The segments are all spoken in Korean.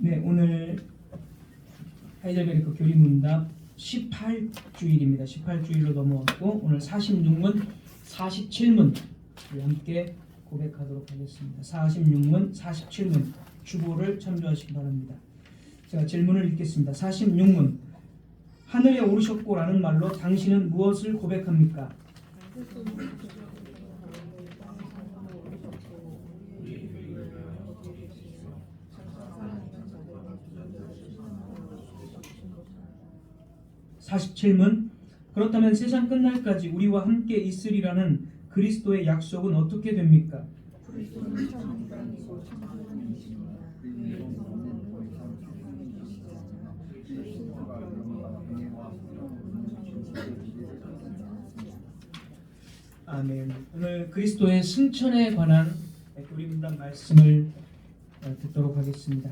네, 오늘 하이델베르크 교리문답 18주일입니다. 18주일로 넘어왔고 오늘 46문, 47문 함께 고백하도록 하겠습니다. 46문, 47문 주보를 참조하시기 바랍니다. 제가 질문을 읽겠습니다. 46문 하늘에 오르셨고라는 말로 당신은 무엇을 고백합니까? 47문 그렇다면 세상 끝날까지 우리와 함께 있으리라는 그리스도의 약속은 어떻게 됩니까? 아멘. 오늘 그리스도의 승천에 관한 교리문답 말씀을 듣도록 하겠습니다.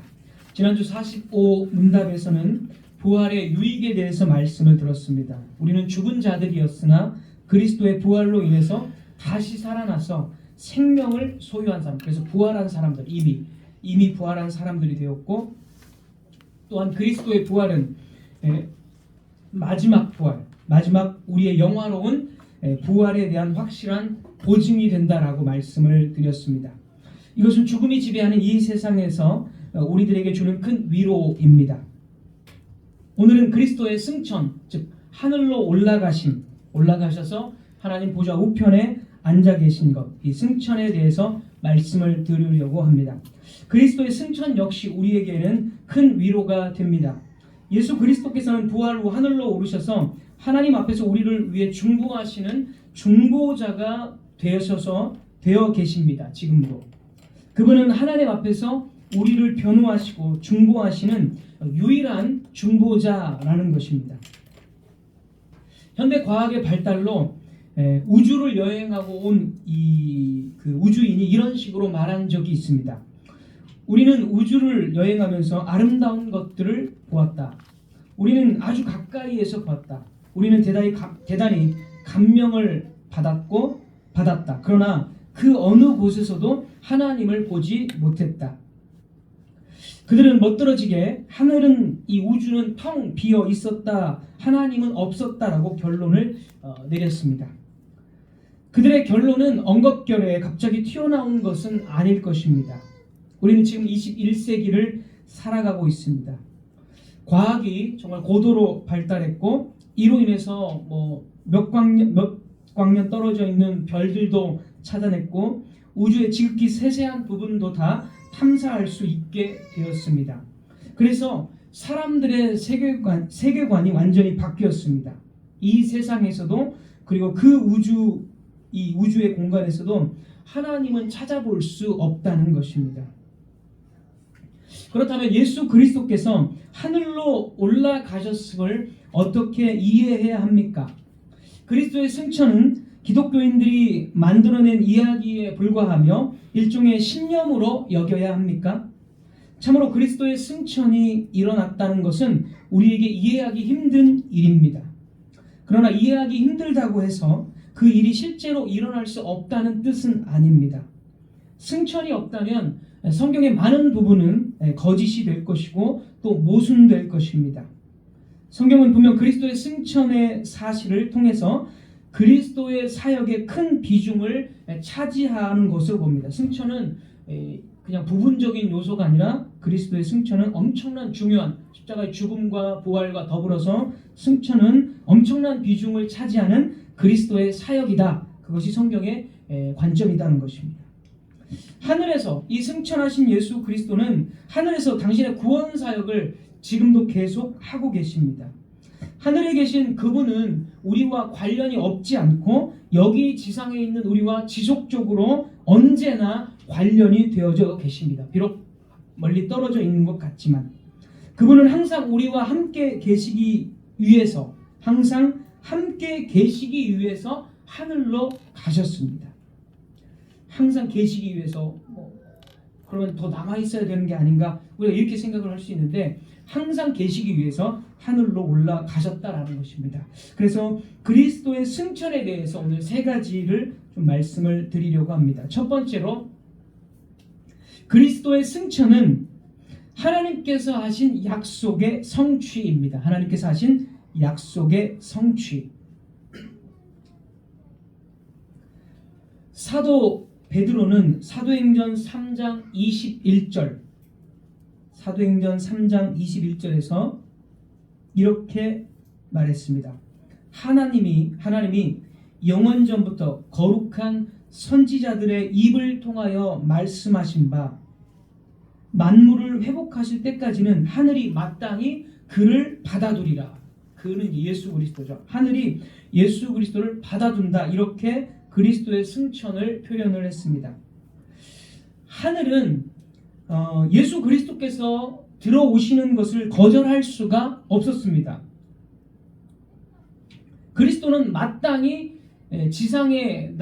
지난주 45문답에서는 부활의 유익에 대해서 말씀을 들었습니다. 우리는 죽은 자들이었으나 그리스도의 부활로 인해서 다시 살아나서 생명을 소유한 사람, 그래서 부활한 사람들, 이미 부활한 사람들이 되었고, 또한 그리스도의 부활은 마지막 부활, 마지막 우리의 영화로운 부활에 대한 확실한 보증이 된다라고 말씀을 드렸습니다. 이것은 죽음이 지배하는 이 세상에서 우리들에게 주는 큰 위로입니다. 오늘은 그리스도의 승천, 즉 하늘로 올라가셔서 하나님 보좌 우편에 앉아 계신 것, 이 승천에 대해서 말씀을 드리려고 합니다. 그리스도의 승천 역시 우리에게는 큰 위로가 됩니다. 예수 그리스도께서는 부활 후 하늘로 오르셔서 하나님 앞에서 우리를 위해 중보하시는 중보자가 되어 계십니다. 지금도. 그분은 하나님 앞에서 우리를 변호하시고 중보하시는 유일한 중보자라는 것입니다. 현대 과학의 발달로 우주를 여행하고 온 그 우주인이 이런 식으로 말한 적이 있습니다. 우리는 우주를 여행하면서 아름다운 것들을 보았다. 우리는 아주 가까이에서 보았다. 우리는 대단히 감명을 받았다. 그러나 그 어느 곳에서도 하나님을 보지 못했다. 그들은 멋들어지게 하늘은, 이 우주는 텅 비어 있었다, 하나님은 없었다라고 결론을 내렸습니다. 그들의 결론은 엉겁결에 갑자기 튀어나온 것은 아닐 것입니다. 우리는 지금 21세기를 살아가고 있습니다. 과학이 정말 고도로 발달했고 이로 인해서 몇 광년 떨어져 있는 별들도 찾아냈고 우주의 지극히 세세한 부분도 다 탐사할 수 있게 되었습니다. 그래서 사람들의 세계관이 완전히 바뀌었습니다. 이 세상에서도, 그리고 이 우주의 공간에서도 하나님은 찾아볼 수 없다는 것입니다. 그렇다면 예수 그리스도께서 하늘로 올라가셨음을 어떻게 이해해야 합니까? 그리스도의 승천은 기독교인들이 만들어낸 이야기에 불과하며 일종의 신념으로 여겨야 합니까? 참으로 그리스도의 승천이 일어났다는 것은 우리에게 이해하기 힘든 일입니다. 그러나 이해하기 힘들다고 해서 그 일이 실제로 일어날 수 없다는 뜻은 아닙니다. 승천이 없다면 성경의 많은 부분은 거짓이 될 것이고 또 모순될 것입니다. 성경은 분명 그리스도의 승천의 사실을 통해서 그리스도의 사역의 큰 비중을 차지하는 것으로 봅니다. 승천은 그냥 부분적인 요소가 아니라 그리스도의 승천은 엄청난 중요한, 십자가의 죽음과 부활과 더불어서 승천은 엄청난 비중을 차지하는 그리스도의 사역이다. 그것이 성경의 관점이라는 것입니다. 하늘에서 이 승천하신 예수 그리스도는 하늘에서 당신의 구원 사역을 지금도 계속 하고 계십니다. 하늘에 계신 그분은 우리와 관련이 없지 않고 여기 지상에 있는 우리와 지속적으로 언제나 관련이 되어져 계십니다. 비록 멀리 떨어져 있는 것 같지만 그분은 항상 우리와 함께 계시기 위해서 하늘로 가셨습니다. 항상 계시기 위해서 그러면 더 남아 있어야 되는 게 아닌가, 우리가 이렇게 생각을 할 수 있는데 항상 계시기 위해서 하늘로 올라가셨다라는 것입니다. 그래서 그리스도의 승천에 대해서 오늘 세 가지를 좀 말씀을 드리려고 합니다. 첫 번째로 그리스도의 승천은 하나님께서 하신 약속의 성취입니다. 하나님께서 하신 약속의 성취. 사도 베드로는 사도행전 3장 21절 사도행전 3장 21절에서 이렇게 말했습니다. 하나님이 영원전부터 거룩한 선지자들의 입을 통하여 말씀하신 바 만물을 회복하실 때까지는 하늘이 마땅히 그를 받아두리라. 그는 예수 그리스도죠. 하늘이 예수 그리스도를 받아둔다. 이렇게 그리스도의 승천을 표현을 했습니다. 하늘은 예수 그리스도께서 들어오시는 것을 거절할 수가 없었습니다. 그리스도는 마땅히 지상에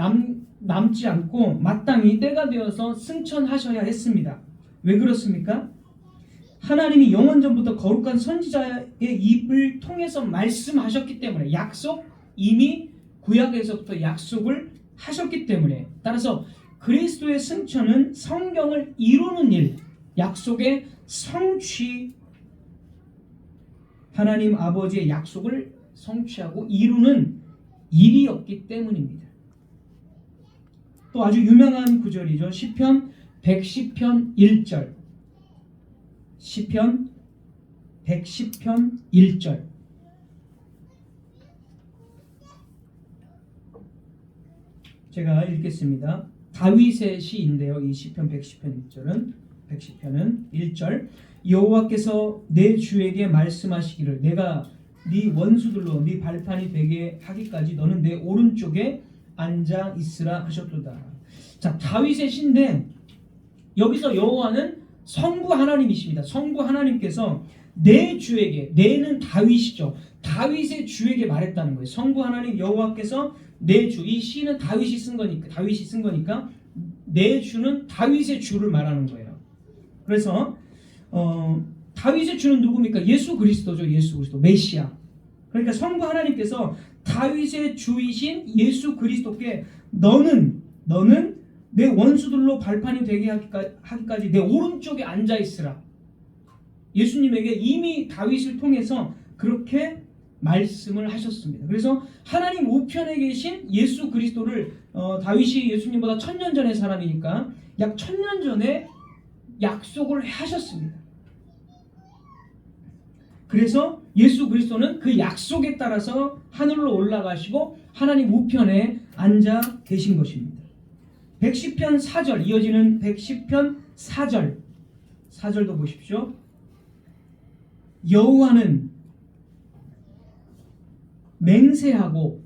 남지 않고 마땅히 때가 되어서 승천하셔야 했습니다. 왜 그렇습니까? 하나님이 영원전부터 거룩한 선지자의 입을 통해서 말씀하셨기 때문에 약속, 이미 구약에서부터 약속을 하셨기 때문에, 따라서 그리스도의 승천은 성경을 이루는 일, 약속의 성취, 하나님 아버지의 약속을 성취하고 이루는 일이었기 때문입니다. 또 아주 유명한 구절이죠. 시편 110편 1절. 시편 110편 1절. 제가 읽겠습니다. 다윗의 시인데요. 이 시편 110편 1절. 여호와께서 내 주에게 말씀하시기를 내가 네 원수들로 네 발판이 되게 하기까지 너는 내 오른쪽에 앉아 있으라 하셨도다. 자, 다윗의 시인데 여기서 여호와는 성부 하나님이십니다. 성부 하나님께서 내 주에게, 내는 다윗이죠. 다윗의 주에게 말했다는 거예요. 성부 하나님 여호와께서 내 주, 이 시는 다윗이 쓴 거니까 내 주는 다윗의 주를 말하는 거예요. 그래서 다윗의 주는 누굽니까? 예수 그리스도죠. 예수 그리스도, 메시아. 그러니까 성부 하나님께서 다윗의 주이신 예수 그리스도께 너는 내 원수들로 발판이 되게 하기까지 내 오른쪽에 앉아 있으라. 예수님에게 이미 다윗을 통해서 그렇게 말씀을 하셨습니다. 그래서 하나님 우편에 계신 예수 그리스도를 다윗이 예수님보다 1000년 전의 사람이니까 약 1000년 전에 약속을 하셨습니다. 그래서 예수 그리스도는 그 약속에 따라서 하늘로 올라가시고 하나님 우편에 앉아 계신 것입니다. 110편 4절, 이어지는 110편 4절도 보십시오. 여호와는 맹세하고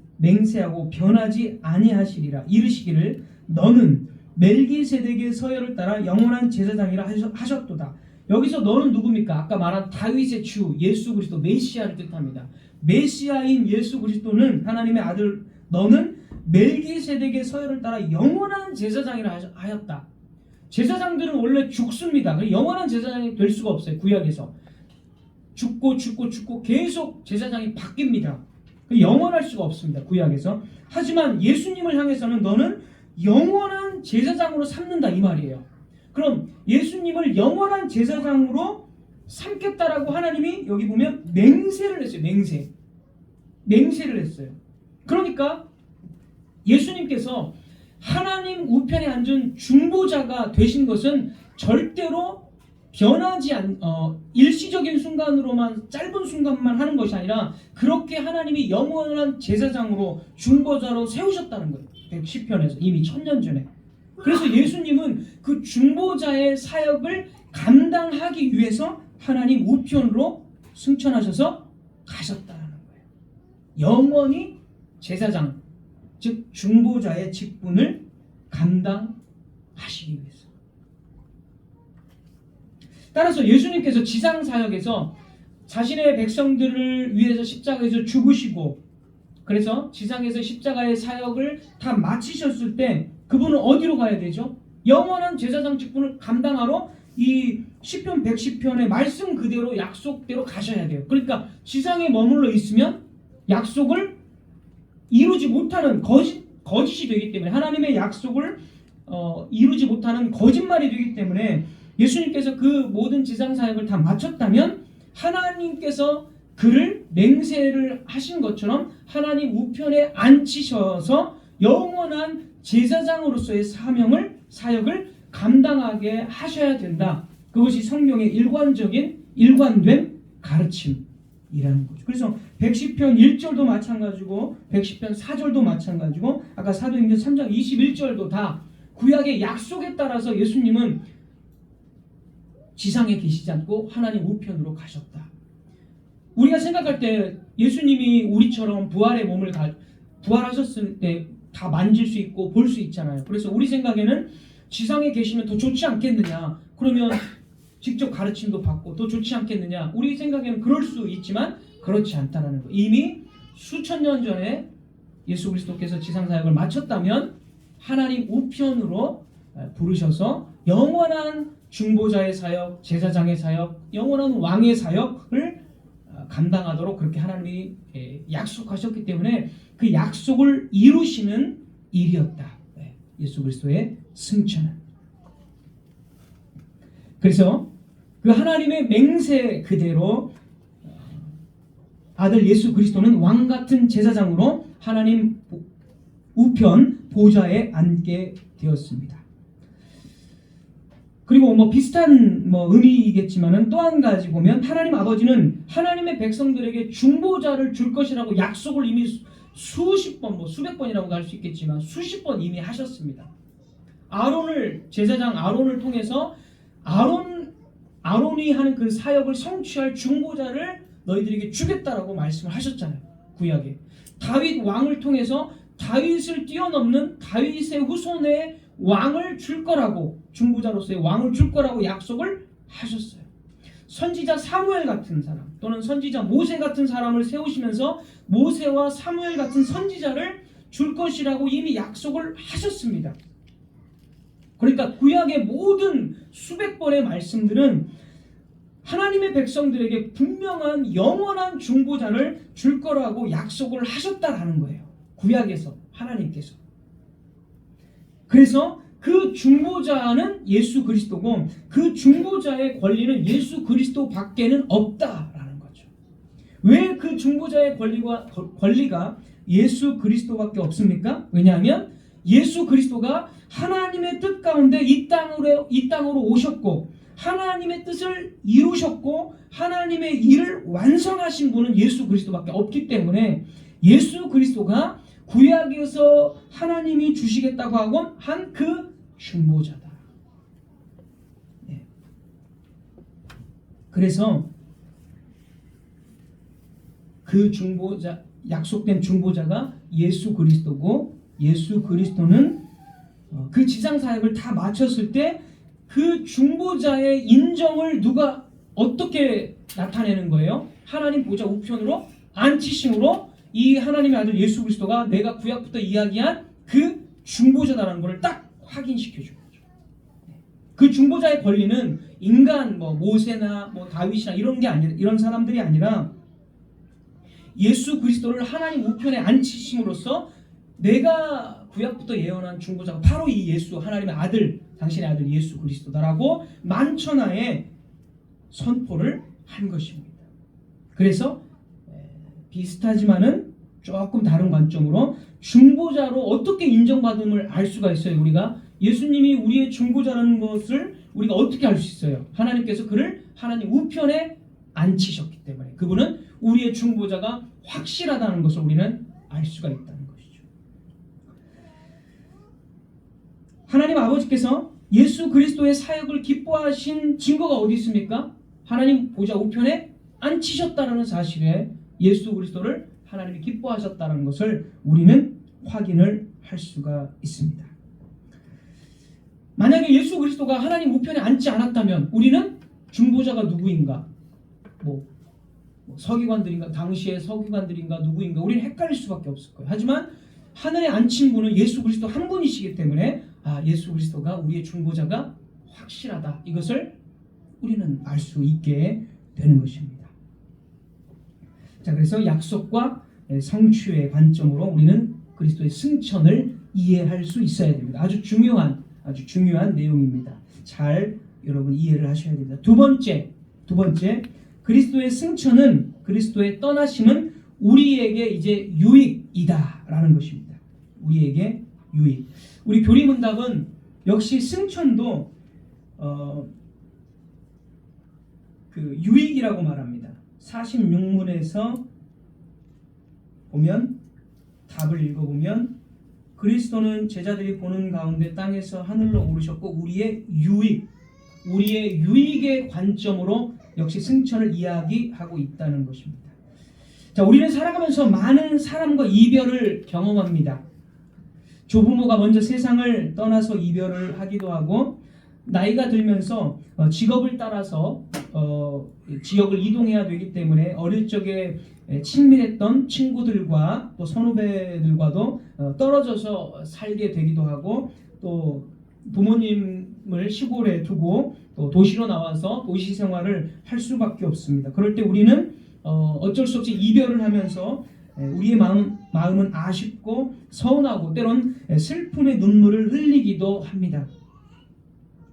변하지 아니하시리라. 이르시기를 너는 멜기세덱의 서열을 따라 영원한 제사장이라 하셨도다. 여기서 너는 누굽니까? 아까 말한 다윗의 주 예수 그리스도, 메시아를 뜻합니다. 메시아인 예수 그리스도는 하나님의 아들, 너는 멜기세덱의 서열을 따라 영원한 제사장이라 하였다. 제사장들은 원래 죽습니다. 영원한 제사장이 될 수가 없어요. 구약에서 죽고 계속 제사장이 바뀝니다. 영원할 수가 없습니다. 구약에서. 하지만 예수님을 향해서는 너는 영원한 제사장으로 삼는다, 이 말이에요. 그럼 예수님을 영원한 제사장으로 삼겠다라고 하나님이 여기 보면 맹세를 했어요. 맹세를 했어요. 그러니까 예수님께서 하나님 우편에 앉은 중보자가 되신 것은 절대로 변하지 일시적인 순간으로만, 짧은 순간만 하는 것이 아니라 그렇게 하나님이 영원한 제사장으로 중보자로 세우셨다는 거예요. 110편에서 이미 1000년 전에. 그래서 예수님은 그 중보자의 사역을 감당하기 위해서 하나님 우편으로 승천하셔서 가셨다는 거예요. 영원히 제사장, 즉 중보자의 직분을 감당하시기 위해서. 따라서 예수님께서 지상 사역에서 자신의 백성들을 위해서 십자가에서 죽으시고, 그래서 지상에서 십자가의 사역을 다 마치셨을 때 그분은 어디로 가야 되죠? 영원한 제사장 직분을 감당하러 이 시편 110편의 말씀 그대로 약속대로 가셔야 돼요. 그러니까 지상에 머물러 있으면 약속을 이루지 못하는 거짓이 되기 때문에, 하나님의 약속을 이루지 못하는 거짓말이 되기 때문에 예수님께서 그 모든 지상 사역을 다 마쳤다면 하나님께서 그를 맹세를 하신 것처럼 하나님 우편에 앉히셔서 영원한 제사장으로서의 사역을 감당하게 하셔야 된다. 그것이 성경의 일관된 가르침이라는 거죠. 그래서 110편 1절도 마찬가지고 110편 4절도 마찬가지고 아까 사도행전 3장 21절도 다 구약의 약속에 따라서 예수님은 지상에 계시지 않고 하나님 우편으로 가셨다. 우리가 생각할 때 예수님이 우리처럼 부활하셨을 때 다 만질 수 있고 볼 수 있잖아요. 그래서 우리 생각에는 지상에 계시면 더 좋지 않겠느냐. 그러면 직접 가르침도 받고 더 좋지 않겠느냐. 우리 생각에는 그럴 수 있지만 그렇지 않다는 거. 이미 수천 년 전에 예수 그리스도께서 지상 사역을 마쳤다면 하나님 우편으로 부르셔서 영원한 중보자의 사역, 제사장의 사역, 영원한 왕의 사역을 감당하도록 그렇게 하나님이 약속하셨기 때문에 그 약속을 이루시는 일이었다. 예수 그리스도의 승천은. 그래서 그 하나님의 맹세 그대로 아들 예수 그리스도는 왕 같은 제사장으로 하나님 우편 보좌에 앉게 되었습니다. 그리고 비슷한 의미이겠지만은 또 한 가지 보면 하나님 아버지는 하나님의 백성들에게 중보자를 줄 것이라고 약속을 이미 수십 번, 수백 번이라고 할 수 있겠지만 수십 번 이미 하셨습니다. 제사장 아론을 통해서 아론이 하는 그 사역을 성취할 중보자를 너희들에게 주겠다라고 말씀을 하셨잖아요. 구약에. 다윗 왕을 통해서 다윗을 뛰어넘는 다윗의 후손의 왕을 줄 거라고, 중보자로서의 왕을 줄 거라고 약속을 하셨어요. 선지자 사무엘 같은 사람 또는 선지자 모세 같은 사람을 세우시면서 모세와 사무엘 같은 선지자를 줄 것이라고 이미 약속을 하셨습니다. 그러니까 구약의 모든 수백 번의 말씀들은 하나님의 백성들에게 분명한 영원한 중보자를 줄 거라고 약속을 하셨다라는 거예요. 구약에서 하나님께서. 그래서 그 중보자는 예수 그리스도고 그 중보자의 권리는 예수 그리스도 밖에는 없다라는 거죠. 왜 그 중보자의 권리가 예수 그리스도밖에 없습니까? 왜냐하면 예수 그리스도가 하나님의 뜻 가운데 이 땅으로 오셨고 하나님의 뜻을 이루셨고 하나님의 일을 완성하신 분은 예수 그리스도밖에 없기 때문에 예수 그리스도가 구약에서 하나님이 주시겠다고 하고 한 그 중보자다. 그래서 그 중보자, 약속된 중보자가 예수 그리스도고 예수 그리스도는 그 지상 사역을 다 마쳤을 때 그 중보자의 인정을 누가 어떻게 나타내는 거예요? 하나님 보좌 우편으로 앉히심으로 이 하나님의 아들 예수 그리스도가 내가 구약부터 이야기한 그 중보자다라는 것을 딱 확인시켜 준 거죠. 그 중보자의 권리는 인간 모세나 다윗이나 이런 사람들이 아니라 예수 그리스도를 하나님 우편에 앉히심으로써 내가 구약부터 예언한 중보자가 바로 이 예수 하나님의 아들 당신의 아들 예수 그리스도다라고 만천하에 선포를 한 것입니다. 그래서 비슷하지만은 조금 다른 관점으로 중보자로 어떻게 인정받음을 알 수가 있어요. 우리가 예수님이 우리의 중보자라는 것을 우리가 어떻게 알 수 있어요? 하나님께서 그를 하나님 우편에 앉히셨기 때문에 그분은 우리의 중보자가 확실하다는 것을 우리는 알 수가 있다는 것이죠. 하나님 아버지께서 예수 그리스도의 사역을 기뻐하신 증거가 어디 있습니까? 하나님 보좌 우편에 앉히셨다는 사실에 예수 그리스도를 하나님이 기뻐하셨다는 것을 우리는 확인을 할 수가 있습니다. 만약에 예수 그리스도가 하나님 우편에 앉지 않았다면 우리는 중보자가 누구인가? 서기관들인가? 당시의 서기관들인가? 누구인가? 우리는 헷갈릴 수밖에 없을 거예요. 하지만 하늘에 앉힌 분은 예수 그리스도 한 분이시기 때문에 예수 그리스도가 우리의 중보자가 확실하다. 이것을 우리는 알 수 있게 되는 것입니다. 자, 그래서 약속과 성취의 관점으로 우리는 그리스도의 승천을 이해할 수 있어야 됩니다. 아주 중요한 내용입니다. 잘 여러분 이해를 하셔야 됩니다. 두 번째, 그리스도의 승천은, 그리스도의 떠나심은 우리에게 이제 유익이다라는 것입니다. 우리에게 유익. 우리 교리문답은 역시 승천도 그 유익이라고 말합니다. 46문에서 보면, 답을 읽어보면, 그리스도는 제자들이 보는 가운데 땅에서 하늘로 오르셨고 우리의 유익의 관점으로 역시 승천을 이야기하고 있다는 것입니다. 자, 우리는 살아가면서 많은 사람과 이별을 경험합니다. 조부모가 먼저 세상을 떠나서 이별을 하기도 하고, 나이가 들면서 직업을 따라서 지역을 이동해야 되기 때문에 어릴 적에 친밀했던 친구들과 또 선후배들과도 떨어져서 살게 되기도 하고, 또 부모님을 시골에 두고 또 도시로 나와서 도시 생활을 할 수밖에 없습니다. 그럴 때 우리는 어쩔 수 없이 이별을 하면서 우리의 마음은 아쉽고 서운하고 때론 슬픔의 눈물을 흘리기도 합니다.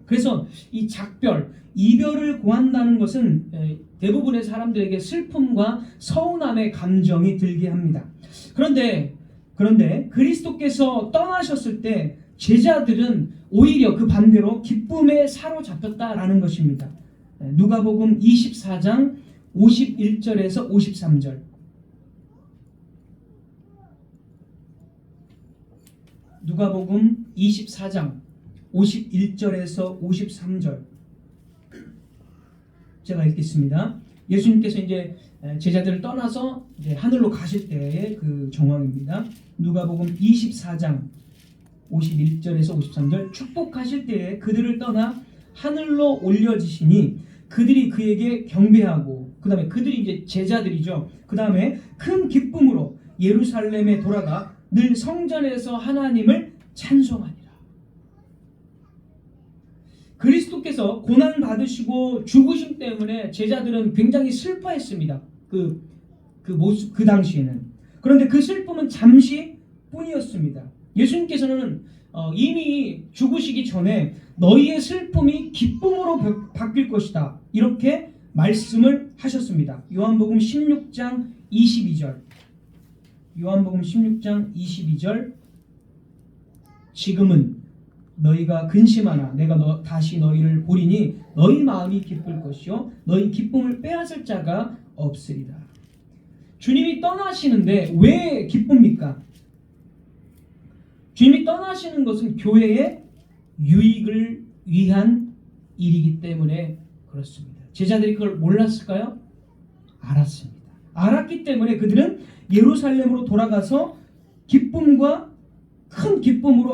그래서 이 작별, 이별을 고한다는 것은 대부분의 사람들에게 슬픔과 서운함의 감정이 들게 합니다. 그런데 그리스도께서 떠나셨을 때 제자들은 오히려 그 반대로 기쁨에 사로잡혔다라는 것입니다. 누가복음 24장 51절에서 53절. 누가복음 24장 51절에서 53절. 제가 읽겠습니다. 예수님께서 이제 제자들을 떠나서 이제 하늘로 가실 때의 그 정황입니다. 누가복음 24장 51절에서 53절. 축복하실 때에 그들을 떠나 하늘로 올려지시니 그들이 그에게 경배하고, 그 다음에 그들이 이제 제자들이죠. 그 다음에 큰 기쁨으로 예루살렘에 돌아가 늘 성전에서 하나님을 찬송하니라. 그리스도께서 고난 받으시고 죽으심 때문에 제자들은 굉장히 슬퍼했습니다. 그 당시에는. 그런데 그 슬픔은 잠시 뿐이었습니다. 예수님께서는 이미 죽으시기 전에 너희의 슬픔이 기쁨으로 바뀔 것이다, 이렇게 말씀을 하셨습니다. 요한복음 16장 22절. 요한복음 16장 22절. 지금은 너희가 근심하나 내가 다시 너희를 보리니 너희 마음이 기쁠 것이요 너희 기쁨을 빼앗을 자가 없으리라. 주님이 떠나시는데 왜 기쁩니까? 주님이 떠나시는 것은 교회의 유익을 위한 일이기 때문에 그렇습니다. 제자들이 그걸 몰랐을까요? 알았습니다. 알았기 때문에 그들은 예루살렘으로 돌아가서 기쁨과 큰 기쁨으로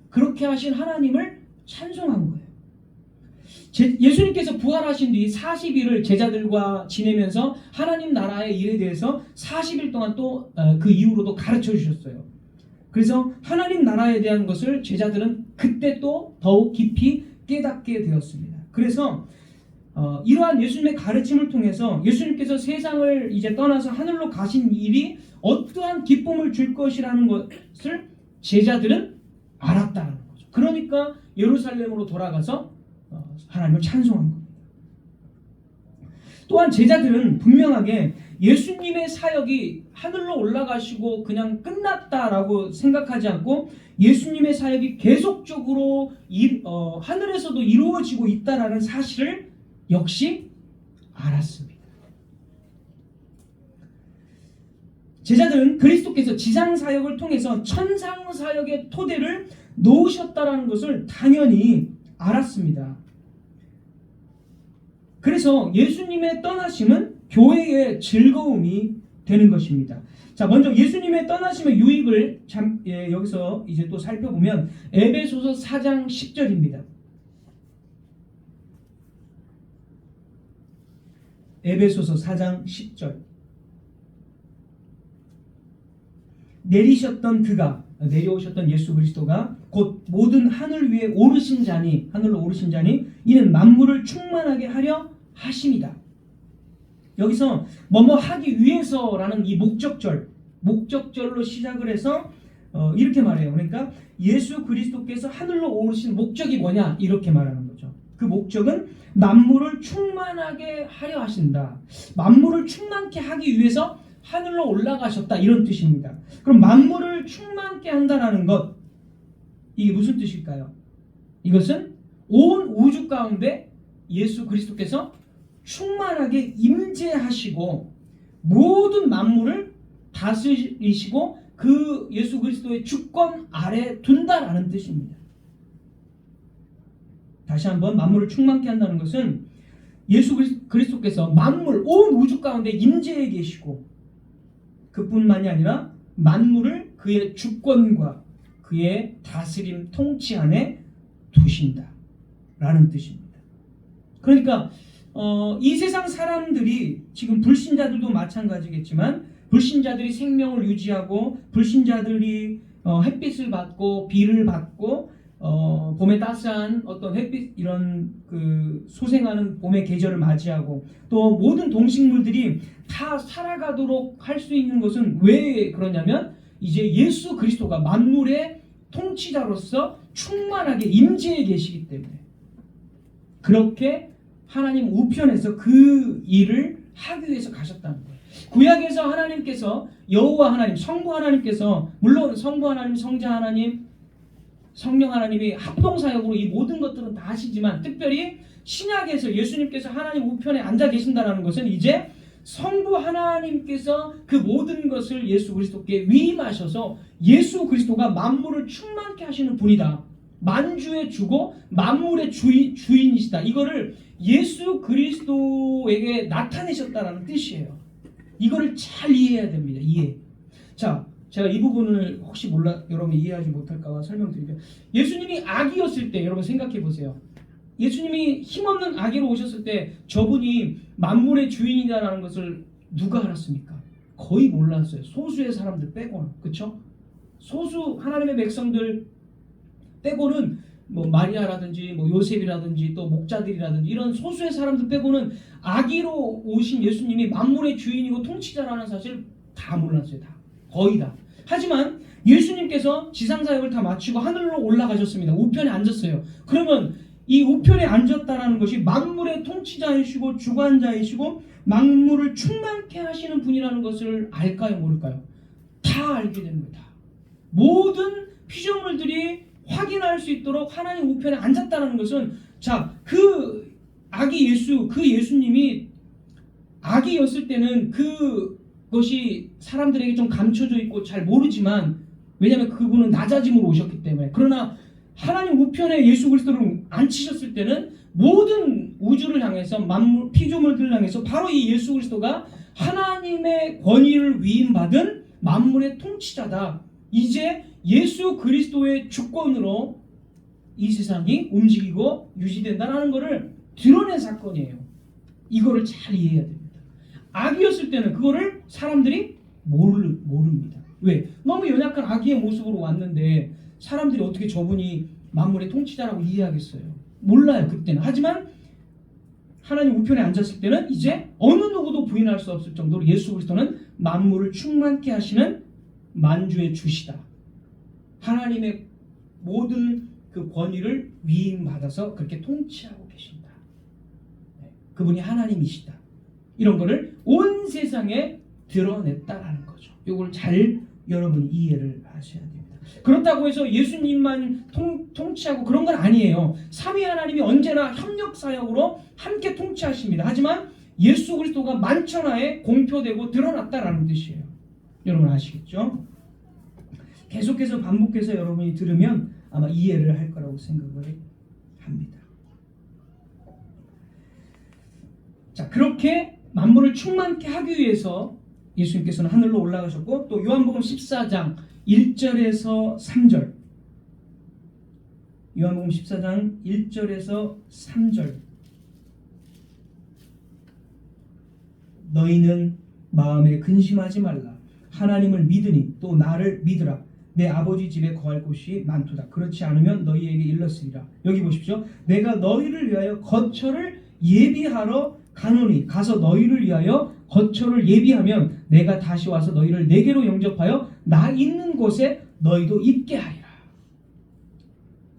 그렇게 하신 하나님을 찬송한 거예요. 예수님께서 부활하신 뒤 40일을 제자들과 지내면서 하나님 나라의 일에 대해서 40일 동안 또 그 이후로도 가르쳐 주셨어요. 그래서 하나님 나라에 대한 것을 제자들은 그때 또 더욱 깊이 깨닫게 되었습니다. 그래서 이러한 예수님의 가르침을 통해서 예수님께서 세상을 이제 떠나서 하늘로 가신 일이 어떠한 기쁨을 줄 것이라는 것을 제자들은 알았다는 거죠. 그러니까 예루살렘으로 돌아가서 하나님을 찬송한 겁니다. 또한 제자들은 분명하게 예수님의 사역이 하늘로 올라가시고 그냥 끝났다라고 생각하지 않고 예수님의 사역이 계속적으로 하늘에서도 이루어지고 있다라는 사실을 역시 알았습니다. 제자들은 그리스도께서 지상 사역을 통해서 천상 사역의 토대를 놓으셨다라는 것을 당연히 알았습니다. 그래서 예수님의 떠나심은 교회의 즐거움이 되는 것입니다. 자, 먼저 예수님의 떠나심의 유익을 여기서 이제 또 살펴보면 에베소서 4장 10절입니다. 에베소서 4장 10절. 내려오셨던 예수 그리스도가 곧 모든 하늘 위에 하늘로 오르신 자니 이는 만물을 충만하게 하려 하심이다. 여기서 뭐뭐 하기 위해서라는 이 목적절로 시작을 해서 이렇게 말해요. 그러니까 예수 그리스도께서 하늘로 오르신 목적이 뭐냐, 이렇게 말하는 거죠. 그 목적은 만물을 충만하게 하려 하신다. 만물을 충만케 하기 위해서 하늘로 올라가셨다, 이런 뜻입니다. 그럼 만물을 충만케 한다라는 것, 이게 무슨 뜻일까요? 이것은 온 우주 가운데 예수 그리스도께서 충만하게 임재하시고 모든 만물을 다스리시고 그 예수 그리스도의 주권 아래 둔다라는 뜻입니다. 다시 한번, 만물을 충만케 한다는 것은 예수 그리스도께서 만물, 온 우주 가운데 임재해 계시고 그뿐만이 아니라 만물을 그의 주권과 그의 다스림, 통치 안에 두신다라는 뜻입니다. 그러니까 이 세상 사람들이, 지금 불신자들도 마찬가지겠지만, 불신자들이 생명을 유지하고 불신자들이 햇빛을 받고 비를 받고 봄에 따스한 어떤 햇빛, 이런 그 소생하는 봄의 계절을 맞이하고, 또 모든 동식물들이 다 살아가도록 할 수 있는 것은 왜 그러냐면, 이제 예수 그리스도가 만물의 통치자로서 충만하게 임재해 계시기 때문에, 그렇게 하나님 우편에서 그 일을 하기 위해서 가셨다는 거예요. 구약에서 하나님께서, 여호와 하나님, 성부 하나님께서, 물론 성부 하나님, 성자 하나님, 성령 하나님이 합동사역으로 이 모든 것들은 다 하시지만, 특별히 신약에서 예수님께서 하나님 우편에 앉아 계신다는 것은 이제 성부 하나님께서 그 모든 것을 예수 그리스도께 위임하셔서 예수 그리스도가 만물을 충만케 하시는 분이다, 만주의 주고 만물의 주인이시다, 이거를 예수 그리스도에게 나타내셨다라는 뜻이에요. 이거를 잘 이해해야 됩니다. 이해. 자, 제가 이 부분을 혹시 여러분이 이해하지 못할까 설명드리면, 예수님이 아기였을 때 여러분 생각해 보세요. 예수님이 힘없는 아기로 오셨을 때 저분이 만물의 주인이다라는 것을 누가 알았습니까? 거의 몰랐어요. 소수의 사람들 빼고는. 그렇죠? 소수 하나님의 백성들 빼고는, 뭐 마리아라든지 뭐 요셉이라든지 또 목자들이라든지 이런 소수의 사람들 빼고는 아기로 오신 예수님이 만물의 주인이고 통치자라는 사실 다 몰랐어요. 다. 거의 다. 하지만 예수님께서 지상사역을 다 마치고 하늘로 올라가셨습니다. 우편에 앉았어요. 그러면 이 우편에 앉았다라는 것이 만물의 통치자이시고 주관자이시고 만물을 충만케 하시는 분이라는 것을 알까요, 모를까요? 다 알게 됩니다. 모든 피조물들이 확인할 수 있도록 하나님 우편에 앉았다는 것은, 자, 그 아기 예수, 그 예수님이 아기였을 때는 그것이 사람들에게 좀 감춰져 있고 잘 모르지만, 왜냐하면 그분은 낮아짐으로 오셨기 때문에. 그러나 하나님 우편에 예수 그리스도를 앉히셨을 때는 모든 우주를 향해서, 만물 피조물들을 향해서 바로 이 예수 그리스도가 하나님의 권위를 위임받은 만물의 통치자다, 이제 예수 그리스도의 주권으로 이 세상이 움직이고 유지된다는 것을 드러낸 사건이에요. 이거를 잘 이해해야 됩니다. 아기였을 때는 그거를 사람들이 모릅니다. 왜? 너무 연약한 아기의 모습으로 왔는데 사람들이 어떻게 저분이 만물의 통치자라고 이해하겠어요? 몰라요, 그때는. 하지만 하나님 우편에 앉았을 때는 이제 어느 누구도 부인할 수 없을 정도로 예수 그리스도는 만물을 충만케 하시는 만주의 주시다. 하나님의 모든 그 권위를 위임받아서 그렇게 통치하고 계신다. 그분이 하나님이시다. 이런 거를 온 세상에 드러냈다라는 거죠. 이걸 잘 여러분이 이해를 하셔야 됩니다. 그렇다고 해서 예수님만 통치하고 그런 건 아니에요. 삼위 하나님이 언제나 협력사역으로 함께 통치하십니다. 하지만 예수 그리스도가 만천하에 공표되고 드러났다라는 뜻이에요. 여러분 아시겠죠? 계속해서 반복해서 여러분이 들으면 아마 이해를 할 거라고 생각을 합니다. 자, 그렇게 만물을 충만케 하기 위해서 예수님께서는 하늘로 올라가셨고, 또 요한복음 14장 1절에서 3절, 요한복음 14장 1절에서 3절, 너희는 마음에 근심하지 말라. 하나님을 믿으니 또 나를 믿으라. 내 아버지 집에 거할 곳이 많도다. 그렇지 않으면 너희에게 일렀으리라. 여기 보십시오. 내가 너희를 위하여 거처를 예비하러 가노니, 가서 너희를 위하여 거처를 예비하면 내가 다시 와서 너희를 내게로 영접하여 나 있는 곳에 너희도 있게 하리라.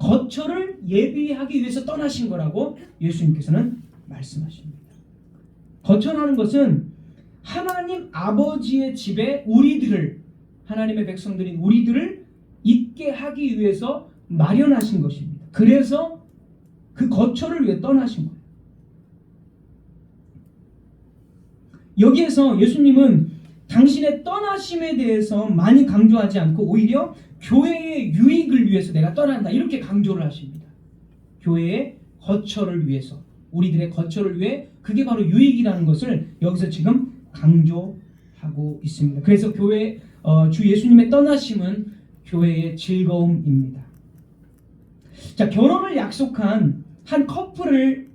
거처를 예비하기 위해서 떠나신 거라고 예수님께서는 말씀하십니다. 거처라는 것은 하나님 아버지의 집에 우리들을, 하나님의 백성들인 우리들을 있게 하기 위해서 마련하신 것입니다. 그래서 그 거처를 위해 떠나신 거예요. 여기에서 예수님은 당신의 떠나심에 대해서 많이 강조하지 않고 오히려 교회의 유익을 위해서 내가 떠난다 이렇게 강조를 하십니다. 교회의 거처를 위해서, 우리들의 거처를 위해, 그게 바로 유익이라는 것을 여기서 지금 강조하고 있습니다. 그래서 교회 주 예수님의 떠나심은 교회의 즐거움입니다. 자, 결혼을 약속한 한 커플이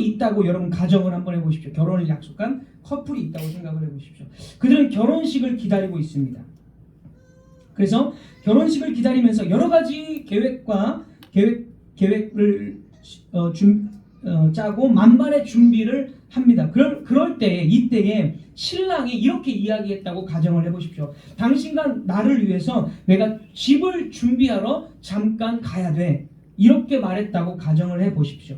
있다고 여러분 가정을 한번 해보십시오. 결혼을 약속한 커플이 있다고 생각을 해보십시오. 그들은 결혼식을 기다리고 있습니다. 그래서 결혼식을 기다리면서 여러 가지 계획을 짜고 만반의 준비를 합니다. 그럴 때 이때에 신랑이 이렇게 이야기했다고 가정을 해보십시오. 당신과 나를 위해서 내가 집을 준비하러 잠깐 가야 돼. 이렇게 말했다고 가정을 해보십시오.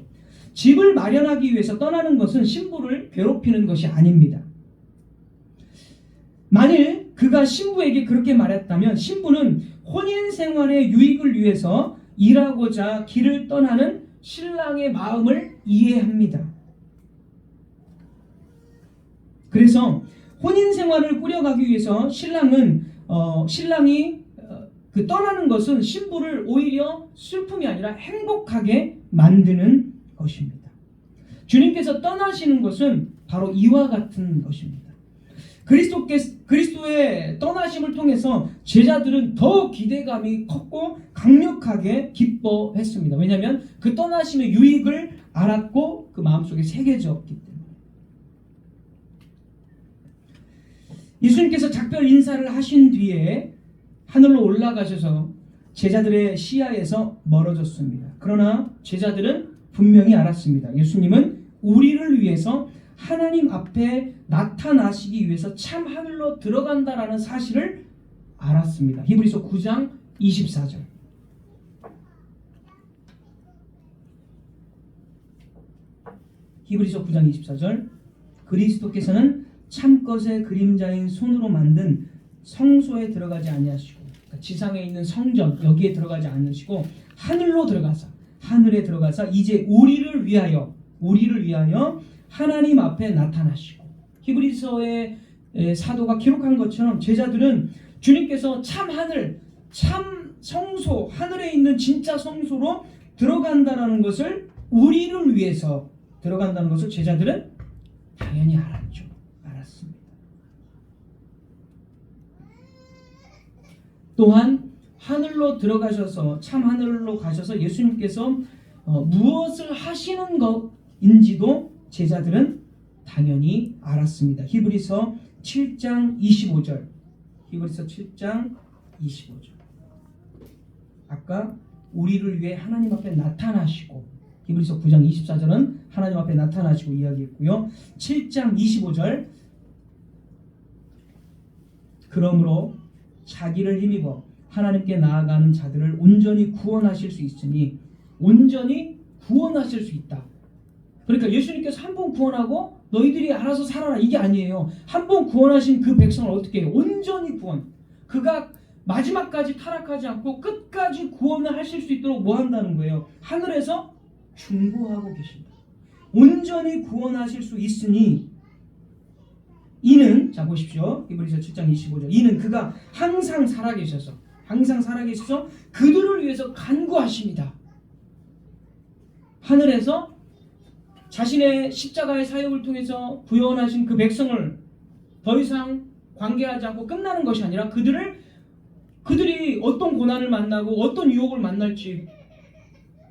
집을 마련하기 위해서 떠나는 것은 신부를 괴롭히는 것이 아닙니다. 만일 그가 신부에게 그렇게 말했다면 신부는 혼인 생활의 유익을 위해서 일하고자 길을 떠나는 신랑의 마음을 이해합니다. 그래서 혼인 생활을 꾸려가기 위해서 신랑이 떠나는 것은 신부를 오히려 슬픔이 아니라 행복하게 만드는 것입니다. 주님께서 떠나시는 것은 바로 이와 같은 것입니다. 그리스도의 떠나심을 통해서 제자들은 더 기대감이 컸고 강력하게 기뻐했습니다. 왜냐하면 그 떠나심의 유익을 알았고 그 마음속에 새겨졌기 때문에. 예수님께서 작별 인사를 하신 뒤에 하늘로 올라가셔서 제자들의 시야에서 멀어졌습니다. 그러나 제자들은 분명히 알았습니다. 예수님은 우리를 위해서 하나님 앞에 나타나시기 위해서 참 하늘로 들어간다라는 사실을 알았습니다. 히브리서 9장 24절. 히브리서 9장 24절. 그리스도께서는 참것의 그림자인 손으로 만든 성소에 들어가지 아니하시고, 그러니까 지상에 있는 성전 여기에 들어가지 않으시고 하늘로 하늘에 들어가서 이제 우리를 위하여 하나님 앞에 나타나시고, 히브리서의 사도가 기록한 것처럼 제자들은 주님께서 참 하늘, 참 성소, 하늘에 있는 진짜 성소로 들어간다라는 것을, 우리를 위해서 들어간다는 것을 제자들은 당연히 알았습니다. 또한 하늘로 들어가셔서, 참 하늘로 가셔서 예수님께서 무엇을 하시는 것인지도 제자들은 당연히 알았습니다. 히브리서 7장 25절. 히브리서 7장 25절. 아까 우리를 위해 하나님 앞에 나타나시고, 히브리서 9장 24절은 하나님 앞에 나타나시고 이야기했고요. 7장 25절. 그러므로 자기를 힘입어 하나님께 나아가는 자들을 온전히 구원하실 수 있으니, 온전히 구원하실 수 있다. 그러니까 예수님께서 한 번 구원하고 너희들이 알아서 살아라 이게 아니에요. 한 번 구원하신 그 백성을 어떻게 해요? 온전히 구원. 그가 마지막까지 타락하지 않고 끝까지 구원을 하실 수 있도록 뭐 한다는 거예요? 하늘에서 중보하고 계신다. 온전히 구원하실 수 있으니 이는, 자 보십시오. 히브리서 7장 25절. 이는 그가 항상 살아계셔서 그들을 위해서 간구하십니다. 하늘에서 자신의 십자가의 사역을 통해서 구원하신 그 백성을 더 이상 관계하지 않고 끝나는 것이 아니라 그들이 어떤 고난을 만나고 어떤 유혹을 만날지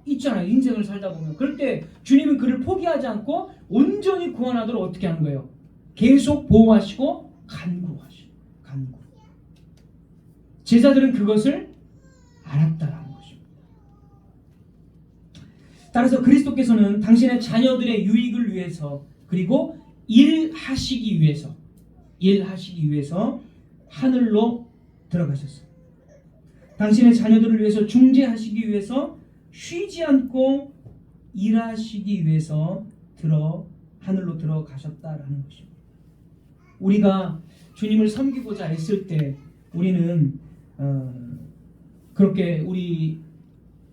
있잖아요. 인생을 살다 보면. 그럴 때 주님은 그를 포기하지 않고 온전히 구원하도록 어떻게 하는 거예요? 계속 보호하시고 간구. 제자들은 그것을 알았다라는 것입니다. 따라서 그리스도께서는 당신의 자녀들의 유익을 위해서, 그리고 일하시기 위해서 하늘로 들어가셨어요. 당신의 자녀들을 위해서 중재하시기 위해서 쉬지 않고 일하시기 위해서 하늘로 들어가셨다라는 것입니다. 우리가 주님을 섬기고자 했을 때 우리는 그렇게 우리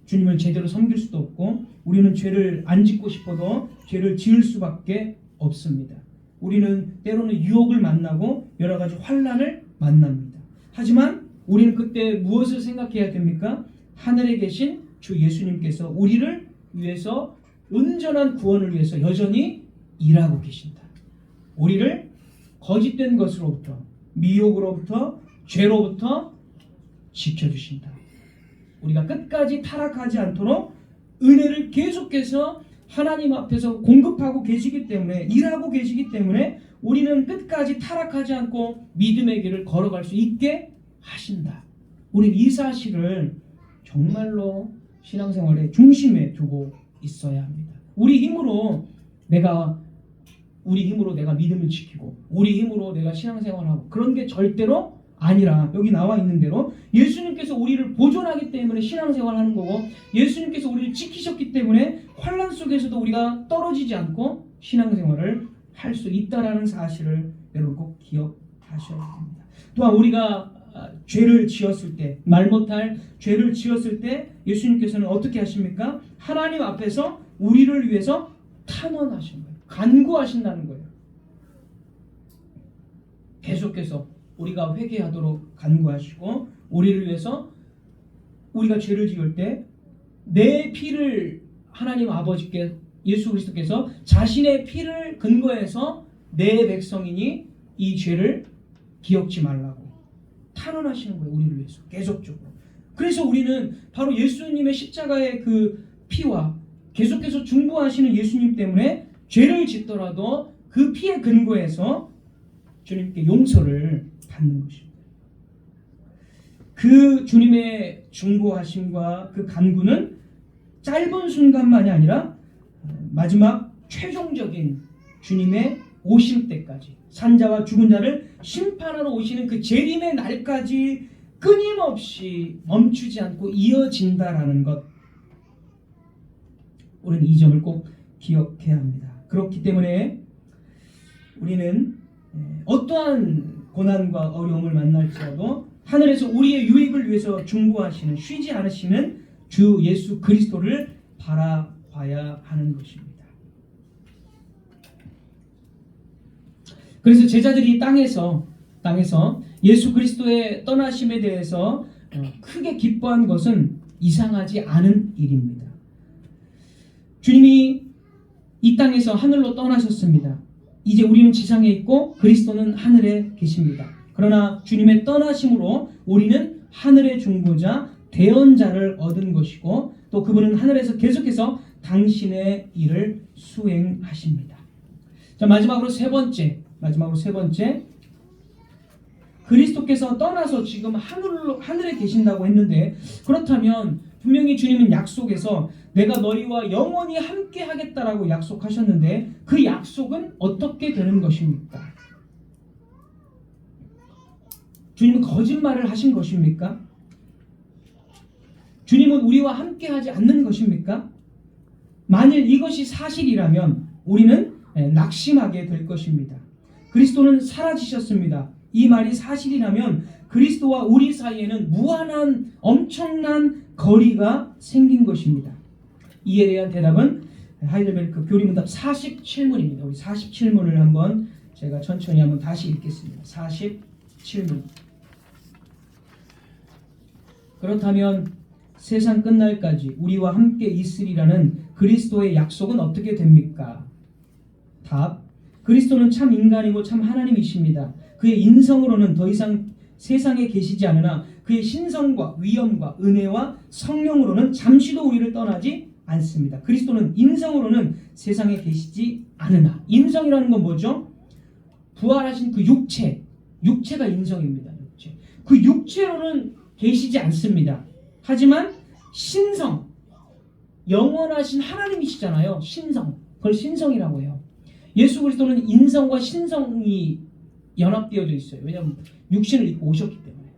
주님을 제대로 섬길 수도 없고, 우리는 죄를 안 짓고 싶어도 죄를 지을 수밖에 없습니다. 우리는 때로는 유혹을 만나고 여러 가지 환난을 만납니다. 하지만 우리는 그때 무엇을 생각해야 됩니까? 하늘에 계신 주 예수님께서 우리를 위해서 온전한 구원을 위해서 여전히 일하고 계신다. 우리를 거짓된 것으로부터, 미혹으로부터, 죄로부터 지켜주신다. 우리가 끝까지 타락하지 않도록 은혜를 계속해서 하나님 앞에서 공급하고 계시기 때문에, 일하고 계시기 때문에 우리는 끝까지 타락하지 않고 믿음의 길을 걸어갈 수 있게 하신다. 우리는 이 사실을 정말로 신앙생활의 중심에 두고 있어야 합니다. 우리 힘으로 내가 믿음을 지키고 우리 힘으로 내가 신앙생활하고 그런 게 절대로 아니라, 여기 나와 있는 대로 예수님께서 우리를 보존하기 때문에 신앙생활하는 거고, 예수님께서 우리를 지키셨기 때문에 환난 속에서도 우리가 떨어지지 않고 신앙생활을 할 수 있다라는 사실을 여러분 꼭 기억하셔야 됩니다. 또한 우리가 죄를 지었을 때, 말 못할 죄를 지었을 때 예수님께서는 어떻게 하십니까? 하나님 앞에서 우리를 위해서 탄원하신 거예요. 간구하신다는 거예요. 계속해서 우리가 회개하도록 간구하시고, 우리를 위해서 우리가 죄를 지을 때 내 피를 하나님 아버지께, 예수 그리스도께서 자신의 피를 근거해서 내 백성이니 이 죄를 기억지 말라고 탄원하시는 거예요. 우리를 위해서 계속적으로. 그래서 우리는 바로 예수님의 십자가의 그 피와 계속해서 중보하시는 예수님 때문에 죄를 짓더라도 그 피에 근거해서 주님께 용서를 받는 것입니다. 그 주님의 중보하심과 그 간구는 짧은 순간만이 아니라 마지막 최종적인 주님의 오실 때까지, 산자와 죽은 자를 심판하러 오시는 그 재림의 날까지 끊임없이 멈추지 않고 이어진다라는 것, 우리는 이 점을 꼭 기억해야 합니다. 그렇기 때문에 우리는 어떠한 고난과 어려움을 만날지라도 하늘에서 우리의 유익을 위해서 중보하시는, 쉬지 않으시는 주 예수 그리스도를 바라봐야 하는 것입니다. 그래서 제자들이 땅에서 예수 그리스도의 떠나심에 대해서 크게 기뻐한 것은 이상하지 않은 일입니다. 주님이 이 땅에서 하늘로 떠나셨습니다. 이제 우리는 지상에 있고 그리스도는 하늘에 계십니다. 그러나 주님의 떠나심으로 우리는 하늘의 중보자, 대언자를 얻은 것이고, 또 그분은 하늘에서 계속해서 당신의 일을 수행하십니다. 자, 마지막으로 세 번째, 그리스도께서 떠나서 지금 하늘에 계신다고 했는데, 그렇다면 분명히 주님은 약속에서 내가 너희와 영원히 함께 하겠다라고 약속하셨는데, 그 약속은 어떻게 되는 것입니까? 주님은 거짓말을 하신 것입니까? 주님은 우리와 함께 하지 않는 것입니까? 만일 이것이 사실이라면 우리는 낙심하게 될 것입니다. 그리스도는 사라지셨습니다. 이 말이 사실이라면 그리스도와 우리 사이에는 무한한 엄청난 거리가 생긴 것입니다. 이에 대한 대답은 하이델베르크 교리문답 47문입니다. 우리 47문을 한번 제가 천천히 한번 다시 읽겠습니다. 47문. 그렇다면 세상 끝날까지 우리와 함께 있으리라는 그리스도의 약속은 어떻게 됩니까? 답. 그리스도는 참 인간이고 참 하나님이십니다. 그의 인성으로는 더 이상 세상에 계시지 않으나 그의 신성과 위엄과 은혜와 성령으로는 잠시도 우리를 떠나지 않습니다. 그리스도는 인성으로는 세상에 계시지 않으나, 인성이라는 건 뭐죠? 부활하신 그 육체가 인성입니다. 그 육체로는 계시지 않습니다. 하지만 신성, 영원하신 하나님이시잖아요. 신성, 그걸 신성이라고 해요. 예수 그리스도는 인성과 신성이 연합되어져 있어요. 왜냐하면 육신을 입고 오셨기 때문에.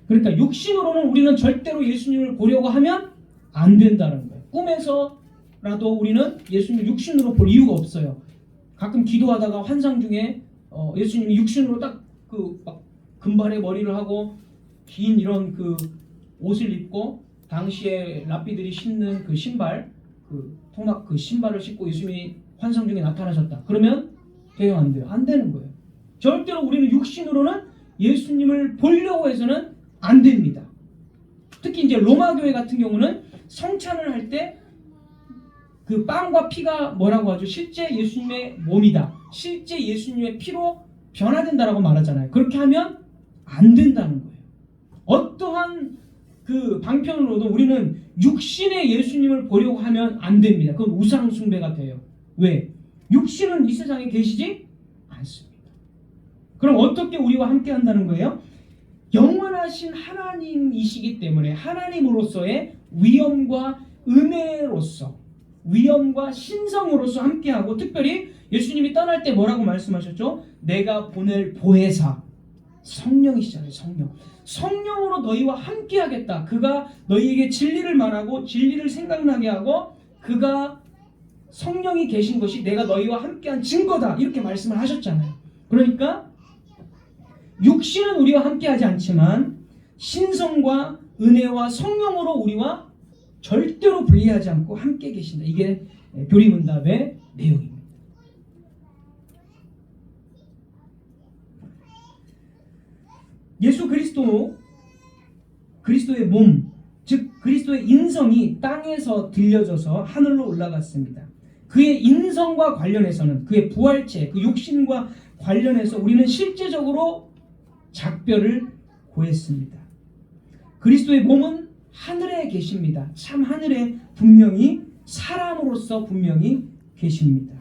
그러니까 육신으로는 우리는 절대로 예수님을 보려고 하면 안 된다는 거예요. 꿈에서라도 우리는 예수님을 육신으로 볼 이유가 없어요. 가끔 기도하다가 환상 중에 예수님이 육신으로 딱 그 막 금발의 머리를 하고 긴 이런 그 옷을 입고 당시에 랍비들이 신는 그 신발, 그 토막 그 신발을 신고 예수님이 환상 중에 나타나셨다. 그러면 돼요, 안 돼요? 안 되는 거예요. 절대로 우리는 육신으로는 예수님을 보려고 해서는 안 됩니다. 특히 이제 로마 교회 같은 경우는 성찬을 할 때 그 빵과 피가 뭐라고 하죠? 실제 예수님의 몸이다. 실제 예수님의 피로 변화된다라고 말하잖아요. 그렇게 하면 안 된다는 거예요. 어떠한 그 방편으로도 우리는 육신의 예수님을 보려고 하면 안 됩니다. 그건 우상 숭배가 돼요. 왜? 육신은 이 세상에 계시지 않습니다. 그럼 어떻게 우리와 함께 한다는 거예요? 영원하신 하나님이시기 때문에 하나님으로서의 위엄과 은혜로서, 위엄과 신성으로서 함께하고, 특별히 예수님이 떠날 때 뭐라고 말씀하셨죠? 내가 보낼 보혜사 성령이시잖아요. 성령으로 너희와 함께하겠다. 그가 너희에게 진리를 말하고 진리를 생각나게 하고, 그가 성령이 계신 것이 내가 너희와 함께한 증거다. 이렇게 말씀을 하셨잖아요. 그러니까 육신은 우리와 함께하지 않지만 신성과 은혜와 성령으로 우리와 절대로 분리하지 않고 함께 계신다. 이게 교리문답의 내용입니다. 예수 그리스도의 몸, 즉 그리스도의 인성이 땅에서 들려져서 하늘로 올라갔습니다. 그의 인성과 관련해서는, 그의 부활체, 그 육신과 관련해서 우리는 실제적으로 작별을 고했습니다. 그리스도의 몸은 하늘에 계십니다. 참 하늘에 분명히 사람으로서 분명히 계십니다.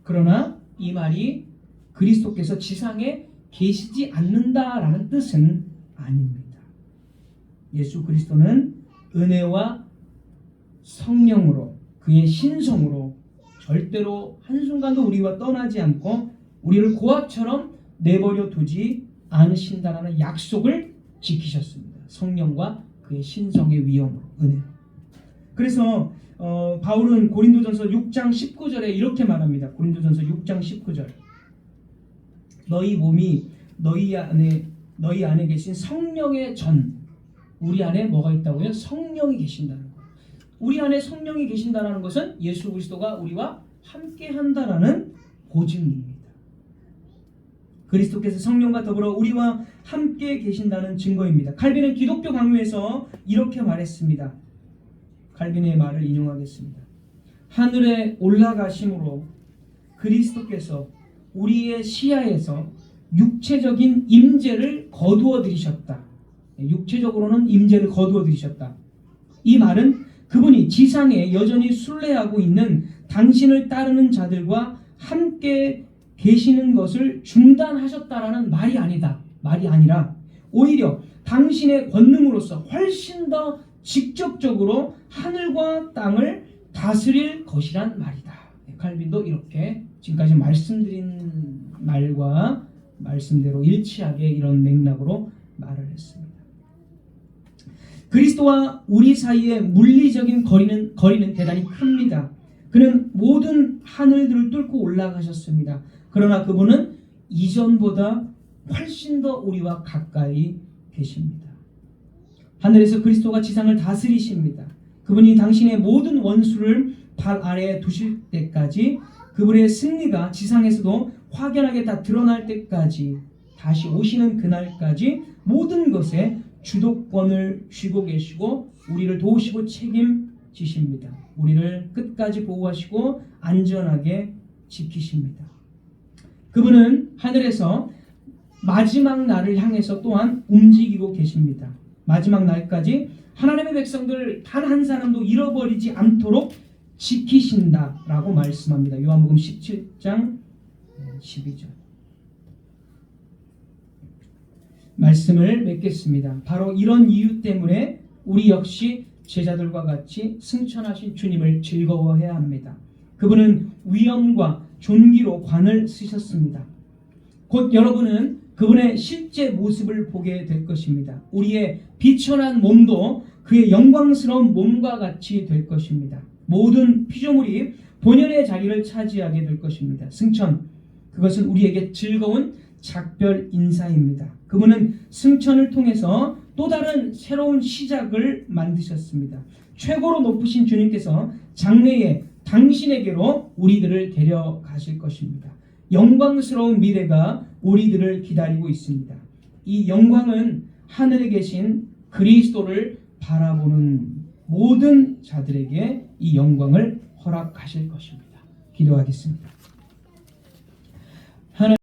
그러나 이 말이 그리스도께서 지상에 계시지 않는다라는 뜻은 아닙니다. 예수 그리스도는 은혜와 성령으로, 그의 신성으로 절대로 한순간도 우리와 떠나지 않고 우리를 고아처럼 내버려 두지 않으신다라는 약속을 지키셨습니다. 성령과 그의 신성의 위엄으로, 은혜로. 그래서 바울은 고린도전서 6장 19절에 이렇게 말합니다. 고린도전서 6장 19절. 너희 몸이 너희 안에 계신 성령의 전, 우리 안에 뭐가 있다고요? 성령이 계신다는 거예요. 우리 안에 성령이 계신다는 것은 예수 그리스도가 우리와 함께 한다라는 보증입니다. 그리스도께서 성령과 더불어 우리와 함께 계신다는 증거입니다. 칼빈은 기독교 강요에서 이렇게 말했습니다. 칼빈의 말을 인용하겠습니다. 하늘에 올라가심으로 그리스도께서 우리의 시야에서 육체적인 임재를 거두어 들이셨다. 육체적으로는 임재를 거두어 들이셨다. 이 말은 그분이 지상에 여전히 순례하고 있는 당신을 따르는 자들과 함께 계시는 것을 중단하셨다라는 말이 아니다. 말이 아니라 오히려 당신의 권능으로서 훨씬 더 직접적으로 하늘과 땅을 다스릴 것이란 말이다. 칼빈도 이렇게 지금까지 말씀드린 말과 말씀대로 일치하게 이런 맥락으로 말을 했습니다. 그리스도와 우리 사이의 물리적인 거리는 대단히 큽니다. 그는 모든 하늘들을 뚫고 올라가셨습니다. 그러나 그분은 이전보다 훨씬 더 우리와 가까이 계십니다. 하늘에서 그리스도가 지상을 다스리십니다. 그분이 당신의 모든 원수를 발 아래에 두실 때까지, 그분의 승리가 지상에서도 확연하게 다 드러날 때까지, 다시 오시는 그날까지 모든 것에 주도권을 쥐고 계시고 우리를 도우시고 책임지십니다. 우리를 끝까지 보호하시고 안전하게 지키십니다. 그분은 하늘에서 마지막 날을 향해서 또한 움직이고 계십니다. 마지막 날까지 하나님의 백성들 단 한 사람도 잃어버리지 않도록 지키신다라고 말씀합니다. 요한복음 17장 12절. 말씀을 맺겠습니다. 바로 이런 이유 때문에 우리 역시 제자들과 같이 승천하신 주님을 즐거워해야 합니다. 그분은 위엄과 존귀로 관을 쓰셨습니다. 곧 여러분은 그분의 실제 모습을 보게 될 것입니다. 우리의 비천한 몸도 그의 영광스러운 몸과 같이 될 것입니다. 모든 피조물이 본연의 자리를 차지하게 될 것입니다. 승천, 그것은 우리에게 즐거운 작별 인사입니다. 그분은 승천을 통해서 또 다른 새로운 시작을 만드셨습니다. 최고로 높으신 주님께서 장래에 당신에게로 우리들을 데려가실 것입니다. 영광스러운 미래가 우리들을 기다리고 있습니다. 이 영광은 하늘에 계신 그리스도를 바라보는 모든 자들에게 이 영광을 허락하실 것입니다. 기도하겠습니다.